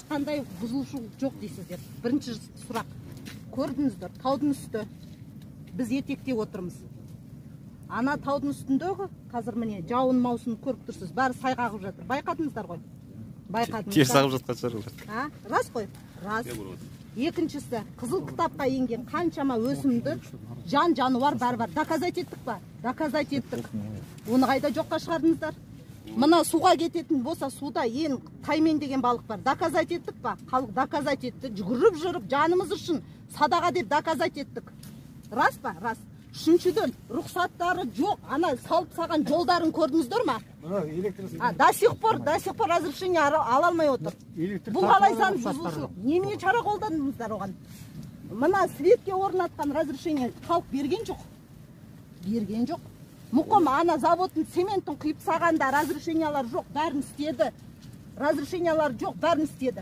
ешқандай бұзылушылық жоқ дейсіздер. Бірінші сұрақ. Көрдіңіздер, таудың үсті. Біз етекте отырмыз. Ана таудың үстіндегі қазір міне жауын маусымын көріп тұрсыз. Бәрі сайға ағып жатыр. Байқадыңыздар ғой? Байқадыңыздар. Теріс ағып жатқан шығар. Рас қой? Рас. Екіншісі, қызыл кітапқа енген қаншама өсімдік, жан жануар бар. Доказать еттік па? Доказать еттік. Оны қайда жоққа шығардыңыздар? Мына суға кететін болса, суда ең таймен деген балық бар. Доказать еттік па? Халық доказать етті. Жүгіріп жүріп жанымыз үшін садаға деп доказать еттік. Рас па? Рас. Үшіншіден, рұқсаттары жоқ. Ана салып саған жолдарын көрдіңіздер ма? До сих пор разрешение ала алмай отыр. Бұл қалай заң бұзушылық? Немене шара қолдандыңыздар оған? Мына светке орнатқан разрешение халық берген жоқ. Берген жоқ. Мұқым ана заводтың цементтің құйып сағанда разрешениялар жоқ, бәрін істеді. Разрешениялар жоқ, бәрін істеді.